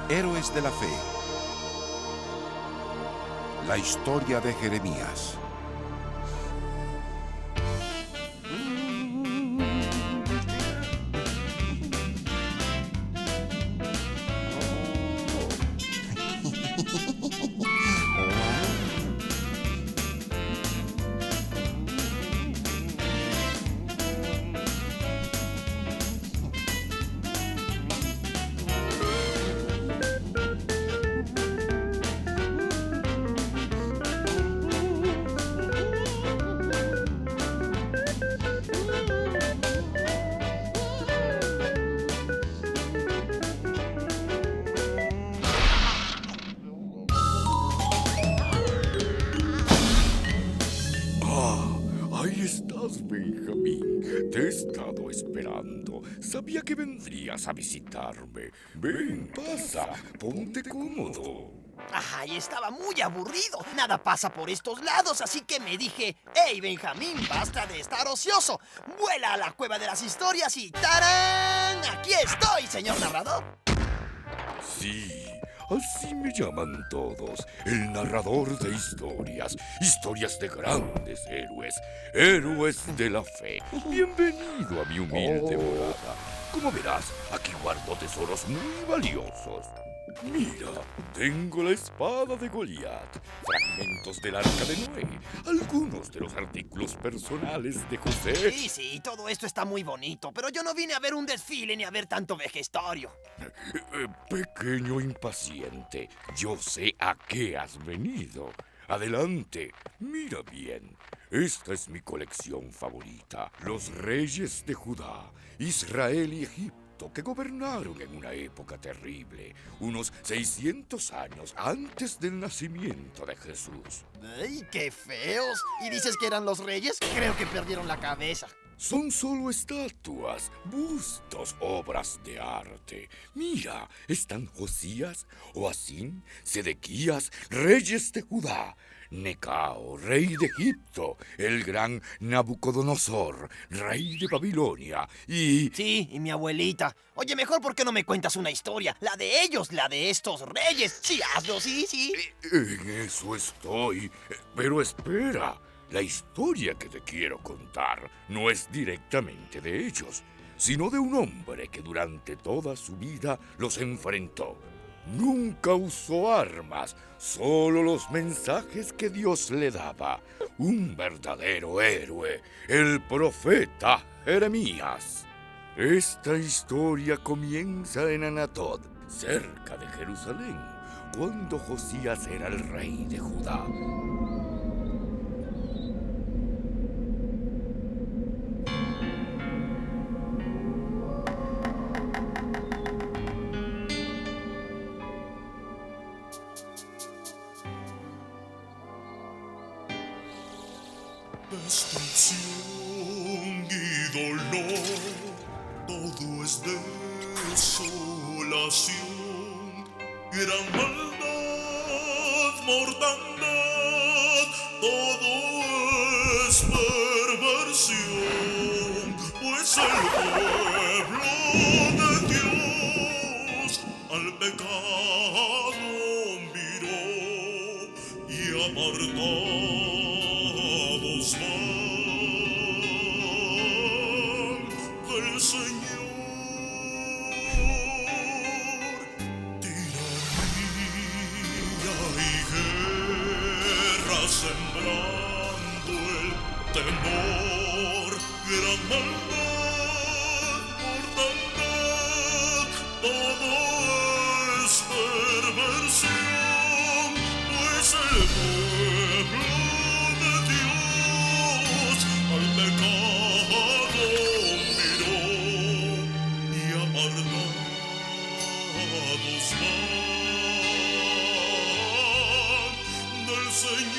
Héroes de la Fe. La historia de Jeremías. Ahí estás, Benjamín. Te he estado esperando. Sabía que vendrías a visitarme. Ven, pasa. Ponte cómodo. Ay, estaba muy aburrido. Nada pasa por estos lados, así que me dije, hey, Benjamín, basta de estar ocioso. Vuela a la cueva de las historias y ¡tarán! Aquí estoy, señor narrador. Sí, así me llaman todos. El narrador de historias. Historias de grandes héroes. Héroes de la fe. Bienvenido a mi humilde morada. Como verás, aquí guardo tesoros muy valiosos. Mira, tengo la espada de Goliat, fragmentos del arca de Noé, algunos de los artículos personales de José. Sí, todo esto está muy bonito, pero yo no vine a ver un desfile ni a ver tanto vejestorio. Pequeño impaciente, yo sé a qué has venido. Adelante, mira bien. Esta es mi colección favorita. Los reyes de Judá, Israel y Egipto, que gobernaron en una época terrible, unos 600 años antes del nacimiento de Jesús. ¡Ay, qué feos! ¿Y dices que eran los reyes? Creo que perdieron la cabeza. Son solo estatuas, bustos, obras de arte. Mira, están Josías, Joacim, Sedequías, reyes de Judá, Necao, rey de Egipto, el gran Nabucodonosor, rey de Babilonia, y... Sí, y mi abuelita. Oye, mejor ¿por qué no me cuentas una historia? La de ellos, la de estos reyes. Sí, hazlo, sí. En eso estoy. Pero espera. La historia que te quiero contar no es directamente de ellos, sino de un hombre que durante toda su vida los enfrentó. Nunca usó armas, solo los mensajes que Dios le daba. Un verdadero héroe, el profeta Jeremías. Esta historia comienza en Anatot, cerca de Jerusalén, cuando Josías era el rey de Judá. Destrucción y dolor, todo es desolación, gran maldad, mortandad, todo es perversión, pues el pueblo de Dios al pecado miró y apartados van del Señor. Tiranía y guerra sembrando el temor, gran maldad, mortandad, todo es perversión, pues el pueblo de Dios al pecado miró y apartados van del Señor.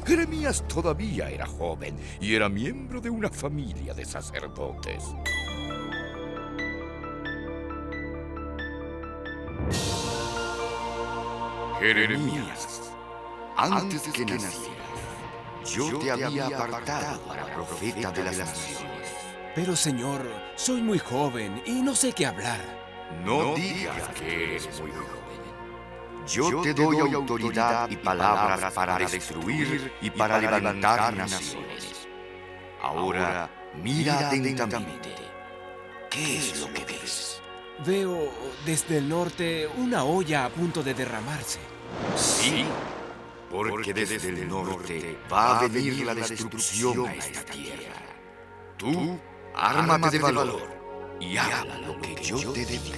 Jeremías todavía era joven y era miembro de una familia de sacerdotes. Jeremías, antes que nacieras, yo te había apartado para profeta de las naciones. Pero señor, soy muy joven y no sé qué hablar. No digas que eres muy joven. Yo te doy autoridad y palabras para destruir y para levantar naciones. Ahora, mira atentamente. ¿Qué es lo que ves? Veo desde el norte una olla a punto de derramarse. Sí, porque desde el norte va a venir la destrucción a esta tierra. Tú, ármate de valor y habla lo que yo te diga.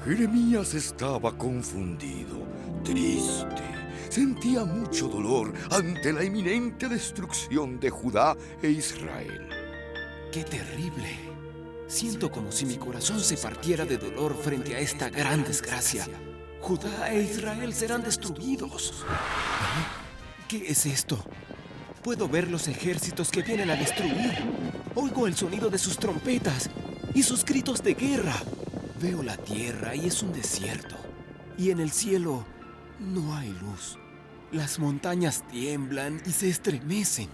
Jeremías estaba confundido, triste. Sentía mucho dolor ante la inminente destrucción de Judá e Israel. ¡Qué terrible! Siento como si mi corazón se partiera de dolor frente a esta gran desgracia. Judá e Israel serán destruidos. ¿Qué es esto? Puedo ver los ejércitos que vienen a destruir. Oigo el sonido de sus trompetas y sus gritos de guerra. Veo la tierra y es un desierto. Y en el cielo no hay luz. Las montañas tiemblan y se estremecen.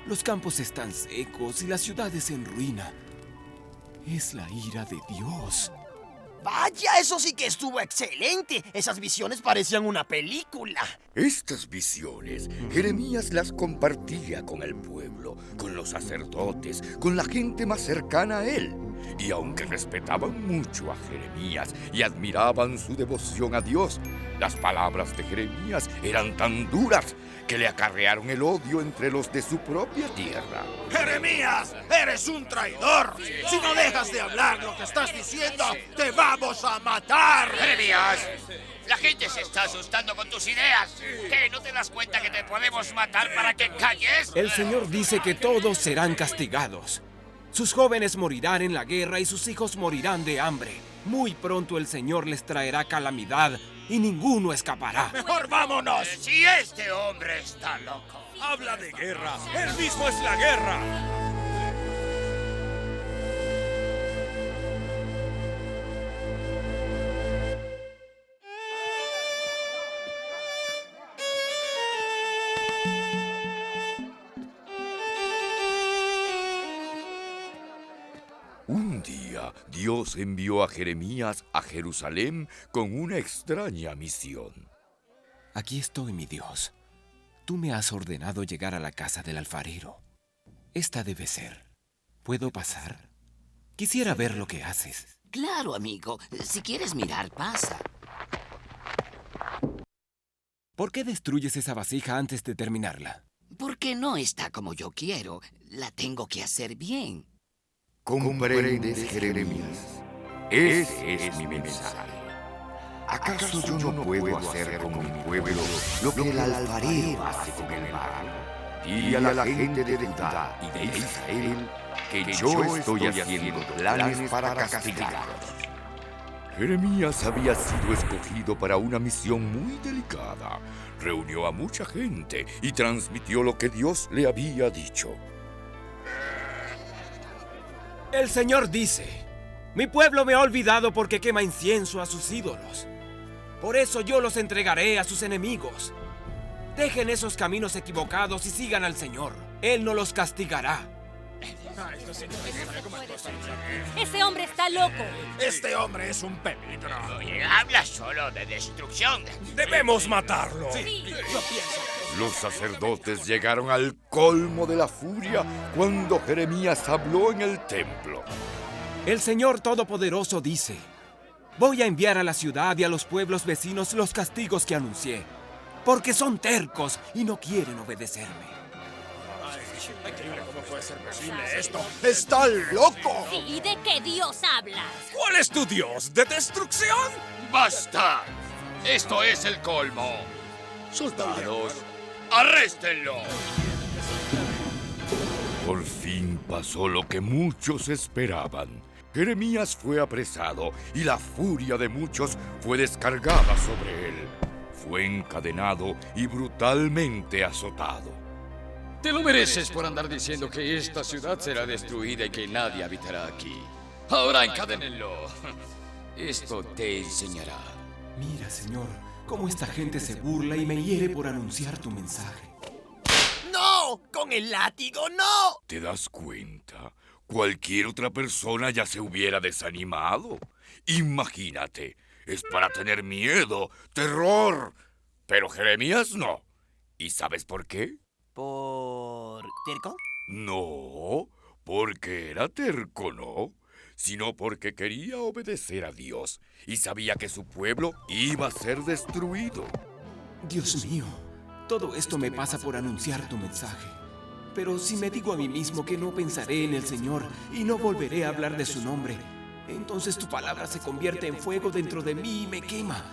Los campos están secos y las ciudades en ruina. Es la ira de Dios. Vaya, eso sí que estuvo excelente. Esas visiones parecían una película. Estas visiones, Jeremías las compartía con el pueblo, con los sacerdotes, con la gente más cercana a él. Y aunque respetaban mucho a Jeremías y admiraban su devoción a Dios, las palabras de Jeremías eran tan duras que le acarrearon el odio entre los de su propia tierra. ¡Jeremías! ¡Eres un traidor! Si no dejas de hablar lo que estás diciendo, ¡te vamos a matar! ¡Jeremías! La gente se está asustando con tus ideas. ¿Qué? ¿No te das cuenta que te podemos matar para que calles? El Señor dice que todos serán castigados. Sus jóvenes morirán en la guerra y sus hijos morirán de hambre. Muy pronto el Señor les traerá calamidad y ninguno escapará. ¡Mejor vámonos! Si este hombre está loco. ¡Habla de guerra! ¡Él mismo es la guerra! Un día, Dios envió a Jeremías a Jerusalén con una extraña misión. Aquí estoy, mi Dios. Tú me has ordenado llegar a la casa del alfarero. Esta debe ser. ¿Puedo pasar? Quisiera ver lo que haces. Claro, amigo. Si quieres mirar, pasa. ¿Por qué destruyes esa vasija antes de terminarla? Porque no está como yo quiero. La tengo que hacer bien. ¿Comprendes, Jeremías? Ese es mi mensaje. ¿Acaso yo no puedo hacer con mi pueblo lo que el alfarero hace con el barro? Dile a la gente de Judá y de Israel que yo estoy haciendo planes para castigarlos. Jeremías había sido escogido para una misión muy delicada. Reunió a mucha gente y transmitió lo que Dios le había dicho. El Señor dice: mi pueblo me ha olvidado porque quema incienso a sus ídolos. Por eso yo los entregaré a sus enemigos. Dejen esos caminos equivocados y sigan al Señor. Él no los castigará. ¡Ese hombre está loco! Este hombre es un peligro. Oye, habla solo de destrucción. Debemos matarlo. Sí. Los sacerdotes llegaron al colmo de la furia cuando Jeremías habló en el templo. El Señor Todopoderoso dice: voy a enviar a la ciudad y a los pueblos vecinos los castigos que anuncié, porque son tercos y no quieren obedecerme. ¿Cómo puede ser posible esto? ¡Está loco! Sí, ¿de qué Dios hablas? ¿Cuál es tu Dios? ¿De destrucción? ¡Basta! Esto es el colmo. Soldados, arréstenlo. Por fin pasó lo que muchos esperaban. Jeremías fue apresado y la furia de muchos fue descargada sobre él. Fue encadenado y brutalmente azotado. Te lo mereces por andar diciendo que esta ciudad será destruida y que nadie habitará aquí. Ahora encadénenlo. Esto te enseñará. Mira, Señor, Cómo esta gente se burla y me hiere por anunciar tu mensaje. ¡No! ¡Con el látigo, no! ¿Te das cuenta? Cualquier otra persona ya se hubiera desanimado. Imagínate, es para tener miedo, terror. Pero Jeremías no. ¿Y sabes por qué? ¿Por terco? No, porque era terco, no, sino porque quería obedecer a Dios y sabía que su pueblo iba a ser destruido. Dios mío, todo esto me pasa por anunciar tu mensaje. Pero si me digo a mí mismo que no pensaré en el Señor y no volveré a hablar de su nombre, entonces tu palabra se convierte en fuego dentro de mí y me quema.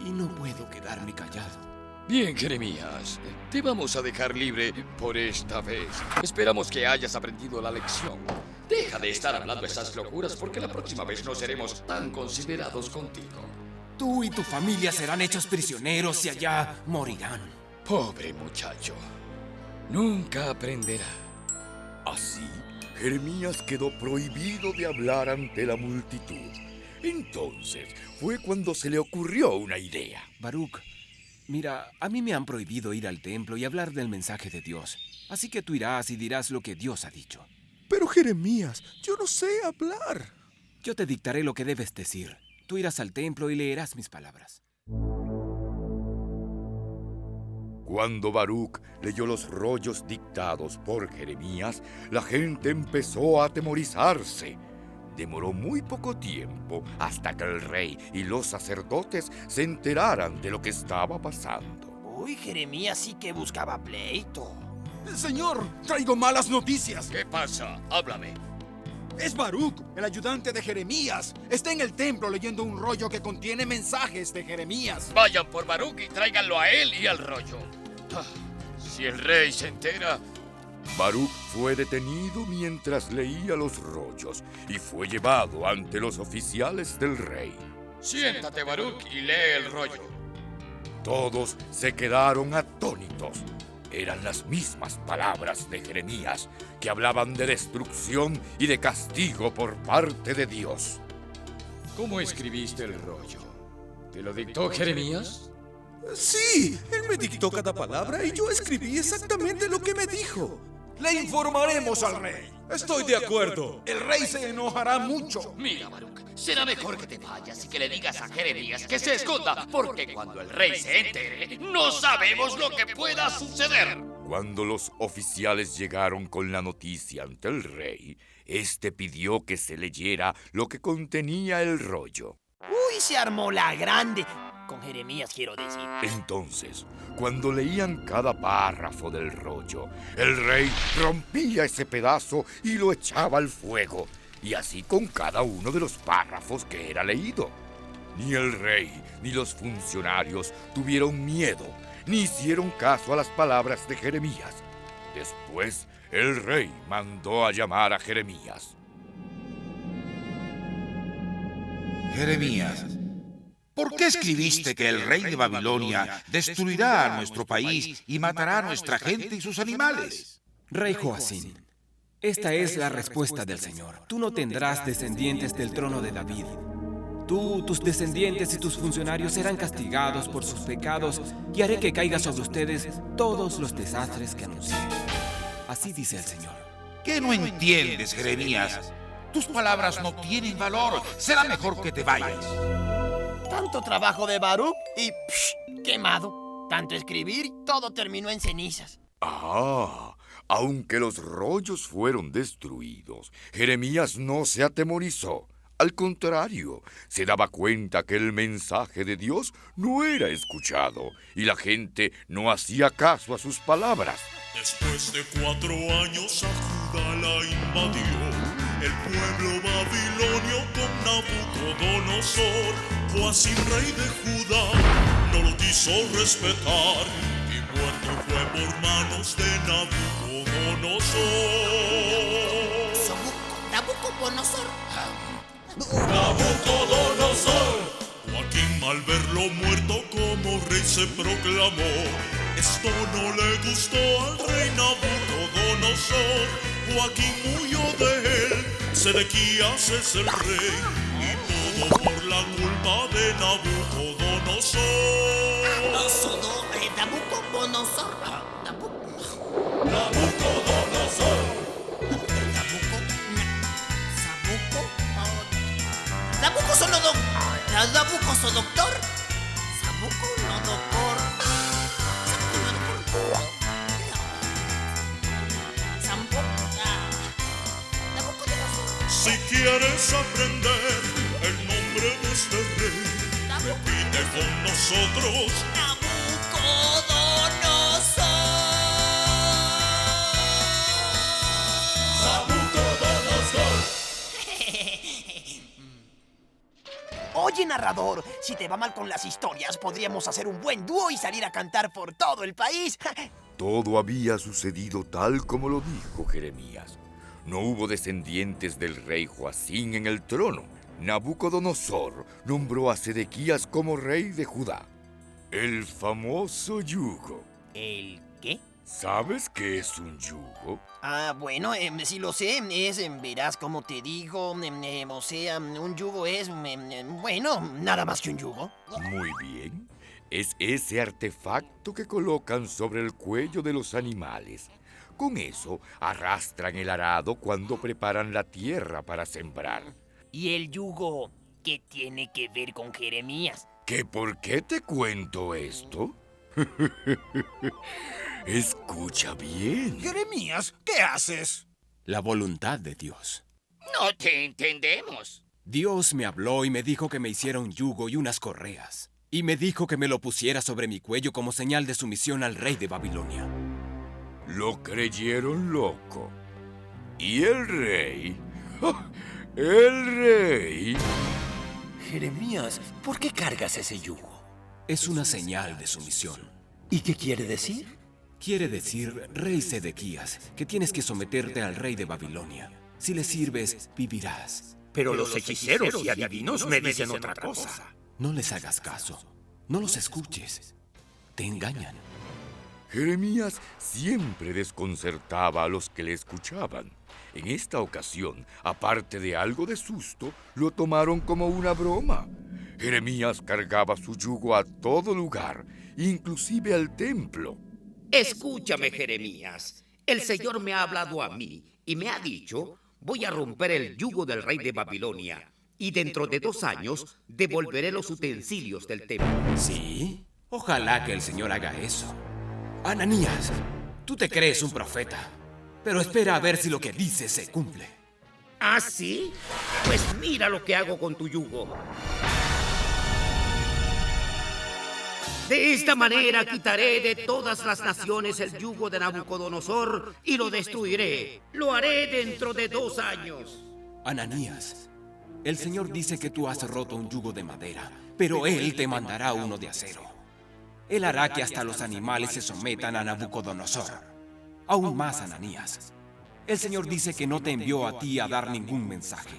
Y no puedo quedarme callado. Bien, Jeremías, te vamos a dejar libre por esta vez. Esperamos que hayas aprendido la lección. Deja de estar hablando esas locuras porque la próxima vez no seremos tan considerados contigo. Tú y tu familia serán hechos prisioneros y allá morirán. Pobre muchacho. Nunca aprenderá. Así, Jeremías quedó prohibido de hablar ante la multitud. Entonces fue cuando se le ocurrió una idea. Baruch, mira, a mí me han prohibido ir al templo y hablar del mensaje de Dios. Así que tú irás y dirás lo que Dios ha dicho. Pero Jeremías, yo no sé hablar. Yo te dictaré lo que debes decir. Tú irás al templo y leerás mis palabras. Cuando Baruch leyó los rollos dictados por Jeremías, la gente empezó a atemorizarse. Demoró muy poco tiempo hasta que el rey y los sacerdotes se enteraran de lo que estaba pasando. Uy, Jeremías sí que buscaba pleito. Señor, traigo malas noticias. ¿Qué pasa? Háblame. Es Baruch, el ayudante de Jeremías. Está en el templo leyendo un rollo que contiene mensajes de Jeremías. Vayan por Baruch y tráiganlo a él y al rollo. Si el rey se entera... Baruch fue detenido mientras leía los rollos y fue llevado ante los oficiales del rey. Siéntate, Baruch, y lee el rollo. Todos se quedaron atónitos. Eran las mismas palabras de Jeremías que hablaban de destrucción y de castigo por parte de Dios. ¿Cómo escribiste el rollo? ¿Te lo dictó Jeremías? Sí, él me dictó cada palabra y yo escribí exactamente lo que me dijo. Le informaremos al rey. Estoy de acuerdo. El rey se enojará mucho. Mira, Baruch, será mejor que te vayas y que le digas a Jeremías que se esconda, porque cuando el rey se entere, no sabemos lo que pueda suceder. Cuando los oficiales llegaron con la noticia ante el rey, este pidió que se leyera lo que contenía el rollo. Uy, se armó la grande. Con Jeremías, quiero decir. Entonces, cuando leían cada párrafo del rollo, el rey rompía ese pedazo y lo echaba al fuego, y así con cada uno de los párrafos que era leído. Ni el rey ni los funcionarios tuvieron miedo, ni hicieron caso a las palabras de Jeremías. Después, el rey mandó a llamar a Jeremías. Jeremías, ¿por qué escribiste que el rey de Babilonia destruirá a nuestro país y matará a nuestra gente y sus animales? Rey Joacín, esta es la respuesta del Señor. Tú no tendrás descendientes del trono de David. Tú, tus descendientes y tus funcionarios serán castigados por sus pecados y haré que caiga sobre ustedes todos los desastres que anuncié. Así dice el Señor. ¿Qué no entiendes, Jeremías? Tus palabras no tienen valor. Será mejor que te vayas. Tanto trabajo de Baruch y quemado. Tanto escribir y todo terminó en cenizas. Aunque los rollos fueron destruidos, Jeremías no se atemorizó. Al contrario, se daba cuenta que el mensaje de Dios no era escuchado y la gente no hacía caso a sus palabras. Después de 4 años a Judá la invadió el pueblo babilonio con Nabucodonosor. Joacim, rey de Judá, no lo quiso respetar y muerto fue por manos de Nabucodonosor. ¿Nabucodonosor? ¡Nabucodonosor! Joacim, al verlo muerto como rey, se proclamó. Esto no le gustó al rey Nabucodonosor. Joacim huyó de él, Sedequías es el rey, y todo por la culpa de Nabucodonosor. Nabucodonosor. Nabucosodoctor. Sabuco-no-doctor. Si quieres aprender el nombre de este rey, repite con nosotros. Oye, narrador, si te va mal con las historias, podríamos hacer un buen dúo y salir a cantar por todo el país. Todo había sucedido tal como lo dijo Jeremías. No hubo descendientes del rey Joacín en el trono. Nabucodonosor nombró a Sedequías como rey de Judá. El famoso yugo. ¿El qué? ¿Sabes qué es un yugo? Bueno, sí lo sé. Verás como te digo, o sea, un yugo es, bueno, nada más que un yugo. Muy bien. Es ese artefacto que colocan sobre el cuello de los animales. Con eso arrastran el arado cuando preparan la tierra para sembrar. ¿Y el yugo qué tiene que ver con Jeremías? ¿Que por qué te cuento esto? Escucha bien. Jeremías, ¿qué haces? La voluntad de Dios. No te entendemos. Dios me habló y me dijo que me hiciera un yugo y unas correas. Y me dijo que me lo pusiera sobre mi cuello como señal de sumisión al rey de Babilonia. Lo creyeron loco. ¿Y el rey? ¡El rey! Jeremías, ¿por qué cargas ese yugo? Es una señal de sumisión. ¿Y qué quiere decir? Quiere decir, rey Sedequías, que tienes que someterte al rey de Babilonia. Si le sirves, vivirás. Pero los hechiceros y adivinos me dicen otra cosa. No les hagas caso. No los escuches. Te engañan. Jeremías siempre desconcertaba a los que le escuchaban. En esta ocasión, aparte de algo de susto, lo tomaron como una broma. Jeremías cargaba su yugo a todo lugar, inclusive al templo. Escúchame, Jeremías. El Señor me ha hablado a mí y me ha dicho, voy a romper el yugo del rey de Babilonia y dentro de 2 años devolveré los utensilios del templo. ¿Sí? Ojalá que el Señor haga eso. Ananías, tú te crees un profeta, pero espera a ver si lo que dices se cumple. ¿Ah, sí? Pues mira lo que hago con tu yugo. De esta manera quitaré de todas las naciones el yugo de Nabucodonosor y lo destruiré. Lo haré dentro de 2 años. Ananías, el Señor dice que tú has roto un yugo de madera, pero Él te mandará uno de acero. Él hará que hasta los animales se sometan a Nabucodonosor. Aún más, Ananías. El Señor dice que no te envió a ti a dar ningún mensaje.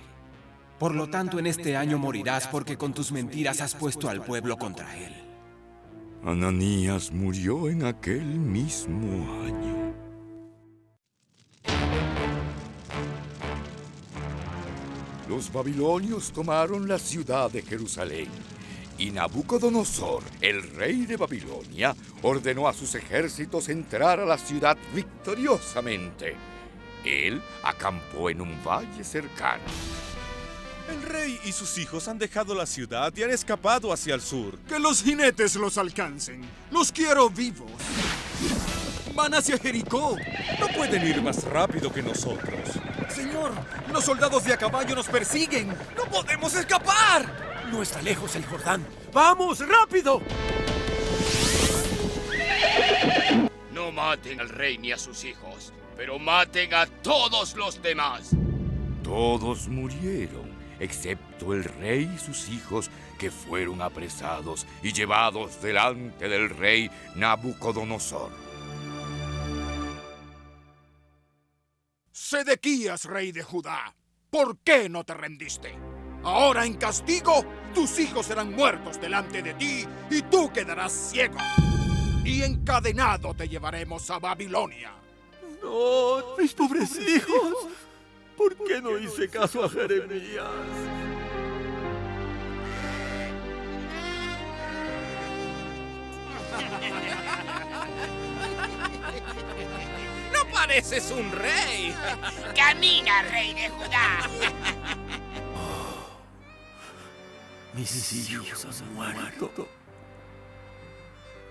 Por lo tanto, en este año morirás porque con tus mentiras has puesto al pueblo contra Él. Ananías murió en aquel mismo año. Los babilonios tomaron la ciudad de Jerusalén y Nabucodonosor, el rey de Babilonia, ordenó a sus ejércitos entrar a la ciudad victoriosamente. Él acampó en un valle cercano. El rey y sus hijos han dejado la ciudad y han escapado hacia el sur. ¡Que los jinetes los alcancen! ¡Los quiero vivos! ¡Van hacia Jericó! No pueden ir más rápido que nosotros. ¡Señor! ¡Los soldados de a caballo nos persiguen! ¡No podemos escapar! No está lejos el Jordán. ¡Vamos, rápido! No maten al rey ni a sus hijos, pero maten a todos los demás. Todos murieron, excepto el rey y sus hijos, que fueron apresados y llevados delante del rey Nabucodonosor. Sedequías, rey de Judá, ¿por qué no te rendiste? Ahora, en castigo, tus hijos serán muertos delante de ti y tú quedarás ciego. Y encadenado te llevaremos a Babilonia. No, mis pobres hijos. ¿Por qué no hice caso a Jeremías? ¡Pareces un rey! ¡Camina, rey de Judá! Mis hijos han muerto.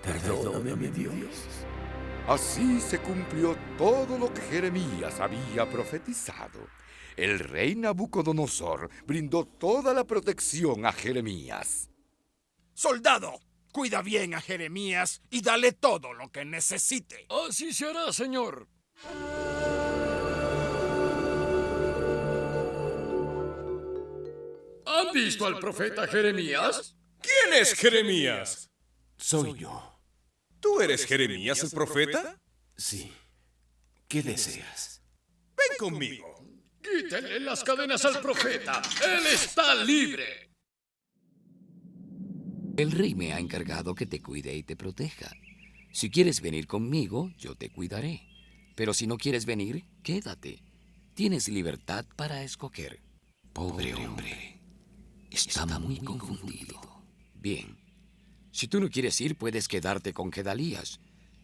Perdóname, mi Dios. Así se cumplió todo lo que Jeremías había profetizado. El rey Nabucodonosor brindó toda la protección a Jeremías. ¡Soldado! Cuida bien a Jeremías y dale todo lo que necesite. Así se hará, señor. ¿Han visto al profeta Jeremías? ¿Quién es Jeremías? Soy yo. ¿Tú eres Jeremías el profeta? Sí. ¿Qué deseas? Ven conmigo. Quítenle las cadenas al profeta. Él está libre. El rey me ha encargado que te cuide y te proteja. Si quieres venir conmigo, yo te cuidaré. Pero si no quieres venir, quédate. Tienes libertad para escoger. Pobre hombre. Está muy confundido. Bien. Si tú no quieres ir, puedes quedarte con Gedalías.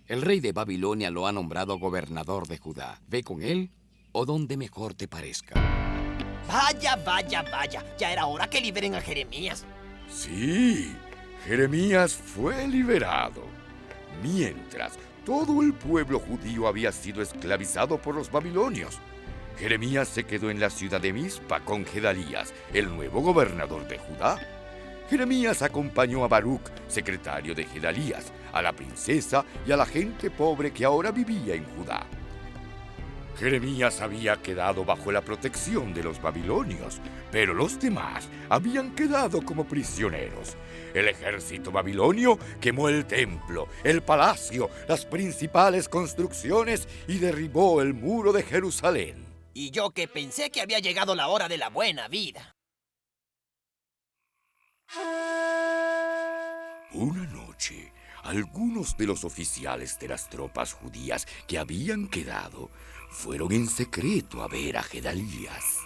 El rey de Babilonia lo ha nombrado gobernador de Judá. Ve con él o donde mejor te parezca. Vaya, vaya, vaya. Ya era hora que liberen a Jeremías. Sí, Jeremías fue liberado. Mientras, todo el pueblo judío había sido esclavizado por los babilonios. Jeremías se quedó en la ciudad de Mizpa con Gedalías, el nuevo gobernador de Judá. Jeremías acompañó a Baruc, secretario de Gedalías, a la princesa y a la gente pobre que ahora vivía en Judá. Jeremías había quedado bajo la protección de los babilonios, pero los demás habían quedado como prisioneros. El ejército babilonio quemó el templo, el palacio, las principales construcciones y derribó el muro de Jerusalén. Y yo que pensé que había llegado la hora de la buena vida. Una noche, algunos de los oficiales de las tropas judías que habían quedado fueron en secreto a ver a Gedalías.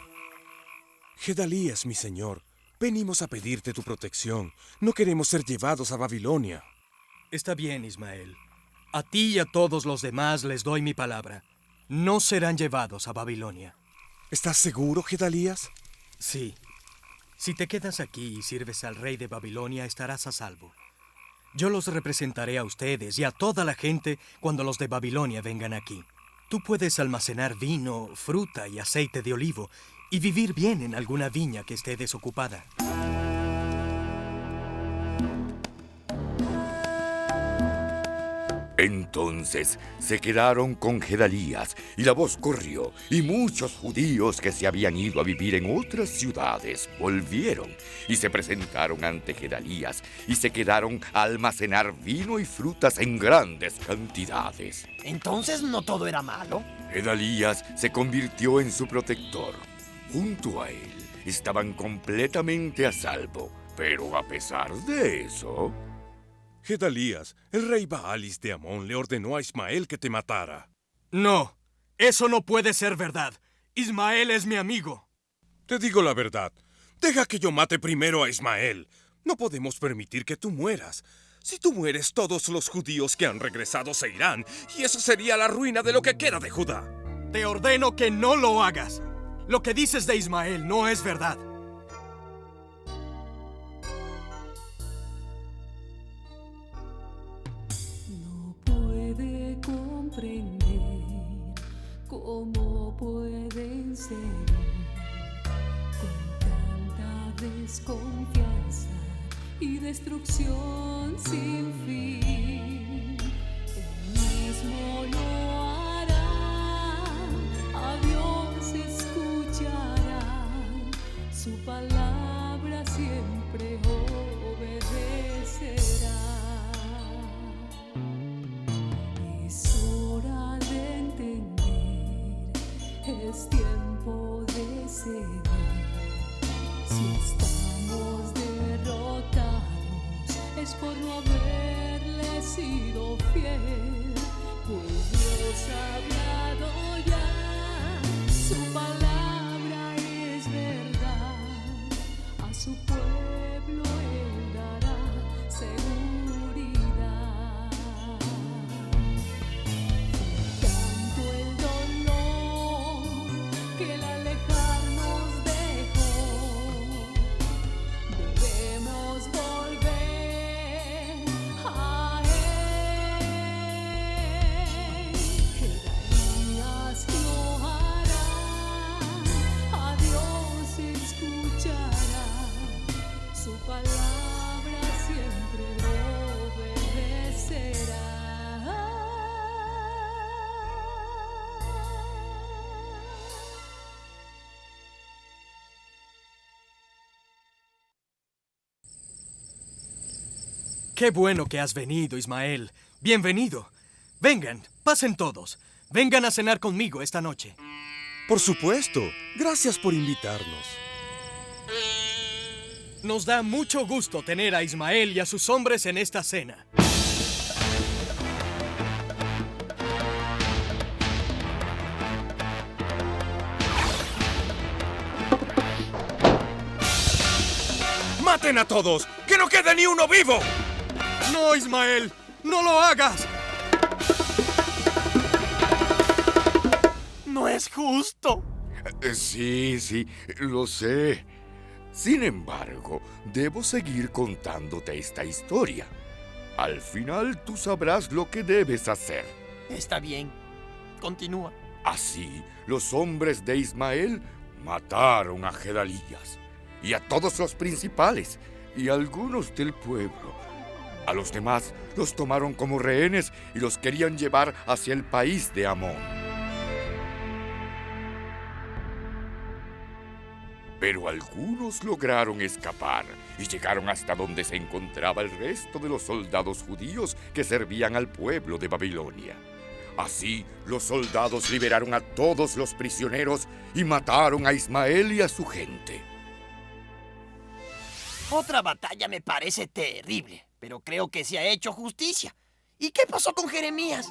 Gedalías, mi señor, venimos a pedirte tu protección. No queremos ser llevados a Babilonia. Está bien, Ismael. A ti y a todos los demás les doy mi palabra. No serán llevados a Babilonia. ¿Estás seguro, Gedalías? Sí. Si te quedas aquí y sirves al rey de Babilonia, estarás a salvo. Yo los representaré a ustedes y a toda la gente cuando los de Babilonia vengan aquí. Tú puedes almacenar vino, fruta y aceite de olivo y vivir bien en alguna viña que esté desocupada. Entonces se quedaron con Gedalías y la voz corrió, y muchos judíos que se habían ido a vivir en otras ciudades volvieron y se presentaron ante Gedalías y se quedaron a almacenar vino y frutas en grandes cantidades. ¿Entonces no todo era malo? Gedalías se convirtió en su protector. Junto a él estaban completamente a salvo, pero a pesar de eso... Gedalías, el rey Baalis de Amón le ordenó a Ismael que te matara. No, eso no puede ser verdad. Ismael es mi amigo. Te digo la verdad. Deja que yo mate primero a Ismael. No podemos permitir que tú mueras. Si tú mueres, todos los judíos que han regresado se irán, y eso sería la ruina de lo que queda de Judá. Te ordeno que no lo hagas. Lo que dices de Ismael no es verdad. ¿Cómo pueden ser con tanta desconfianza y destrucción sin fin? Él mismo lo hará, a Dios escuchará, su palabra siempre obedecerá. Es hora de entender, es tiempo de ceder. Si estamos derrotados, es por no haberle sido fiel. Pues Dios ha hablado ya, su palabra es verdad. A su pueblo Él dará seguridad. Tanto el dolor su palabra siempre obedecerá. Qué bueno que has venido, Ismael. Bienvenido. Vengan, pasen todos. Vengan a cenar conmigo esta noche. Por supuesto. Gracias por invitarnos. Nos da mucho gusto tener a Ismael y a sus hombres en esta cena. ¡Maten a todos! ¡Que no quede ni uno vivo! ¡No, Ismael! ¡No lo hagas! No es justo. Sí, lo sé. Sin embargo, debo seguir contándote esta historia. Al final tú sabrás lo que debes hacer. Está bien. Continúa. Así, los hombres de Ismael mataron a Gedalías y a todos los principales y a algunos del pueblo. A los demás los tomaron como rehenes y los querían llevar hacia el país de Amón. Pero algunos lograron escapar y llegaron hasta donde se encontraba el resto de los soldados judíos que servían al pueblo de Babilonia. Así, los soldados liberaron a todos los prisioneros y mataron a Ismael y a su gente. Otra batalla me parece terrible, pero creo que se ha hecho justicia. ¿Y qué pasó con Jeremías?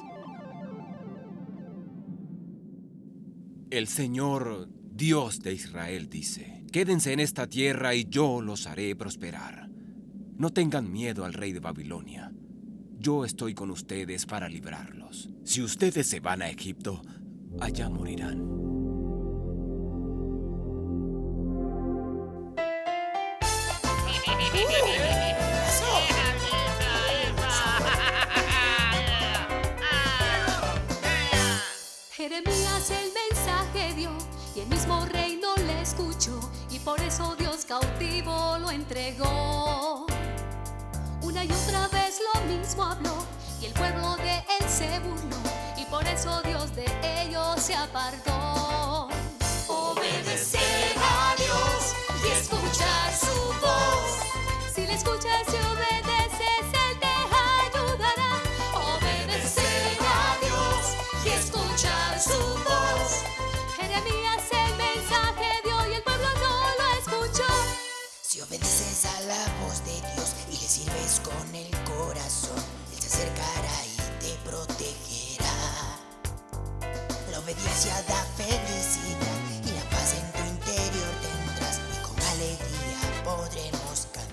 El Señor, Dios de Israel, dice: quédense en esta tierra y yo los haré prosperar. No tengan miedo al rey de Babilonia. Yo estoy con ustedes para librarlos. Si ustedes se van a Egipto, allá morirán. Jeremías el mensaje dio y el mismo rey no le escuchó, y por eso Dios cautivo lo entregó. Una y otra vez lo mismo habló y el pueblo de él se burló, y por eso Dios de ellos se apartó. Obedecer a Dios y escuchar su voz. Si le escuchas y obedeces, Él te ayudará. Obedecer a Dios y escuchar su voz. Jeremías el mensaje dio y el pueblo no lo escuchó. Si obedeces a la voz de Dios y le sirves con el corazón, Él se acercará y te protegerá. La obediencia da felicidad y la paz en tu interior tendrás, y con alegría podremos cantar.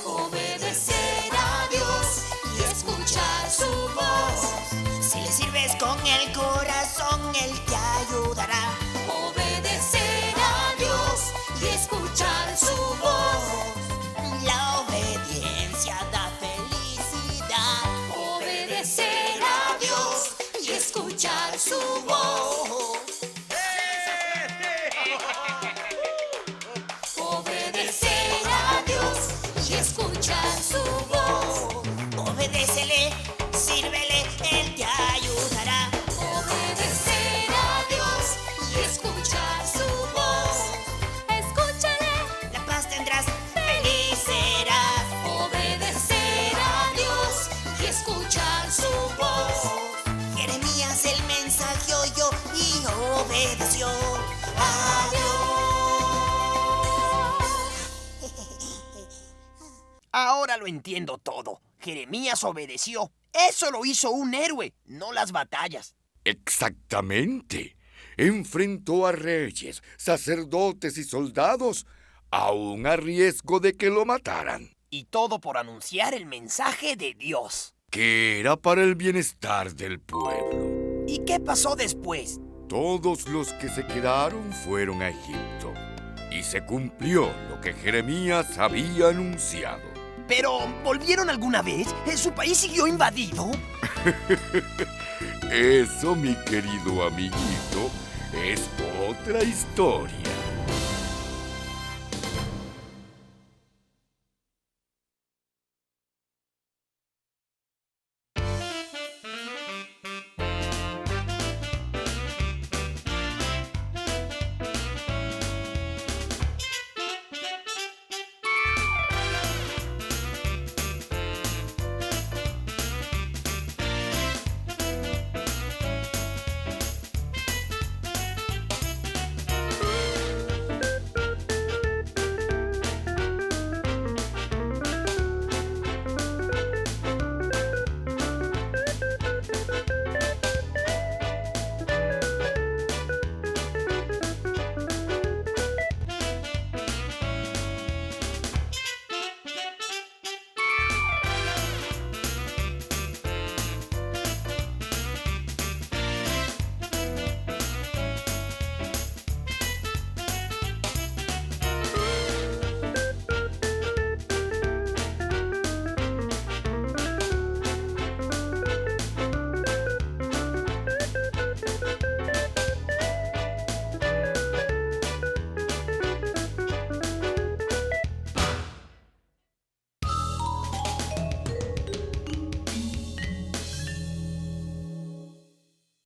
Obedecer a Dios y escuchar su voz. Si le sirves con el corazón, Él te ayudará. Obedecer a Dios y escuchar su voz. La obediencia da felicidad. Obedecer a Dios y escuchar su voz. Obedecer a Dios y escuchar su voz. Obedécele, sírvele, Él te ayudará. Obedecer a Dios y escuchar su voz. Escúchale, la paz tendrás, feliz serás. Obedecer a Dios y escuchar su voz. Jeremías el mensaje oyó y obedeció a Dios. Ahora lo entiendo todo. Jeremías obedeció. Eso lo hizo un héroe, no las batallas. Exactamente. Enfrentó a reyes, sacerdotes y soldados, aún a riesgo de que lo mataran. Y todo por anunciar el mensaje de Dios. Que era para el bienestar del pueblo. ¿Y qué pasó después? Todos los que se quedaron fueron a Egipto. Y se cumplió lo que Jeremías había anunciado. ¿Pero volvieron alguna vez? ¿Su país siguió invadido? Eso, mi querido amiguito, es otra historia.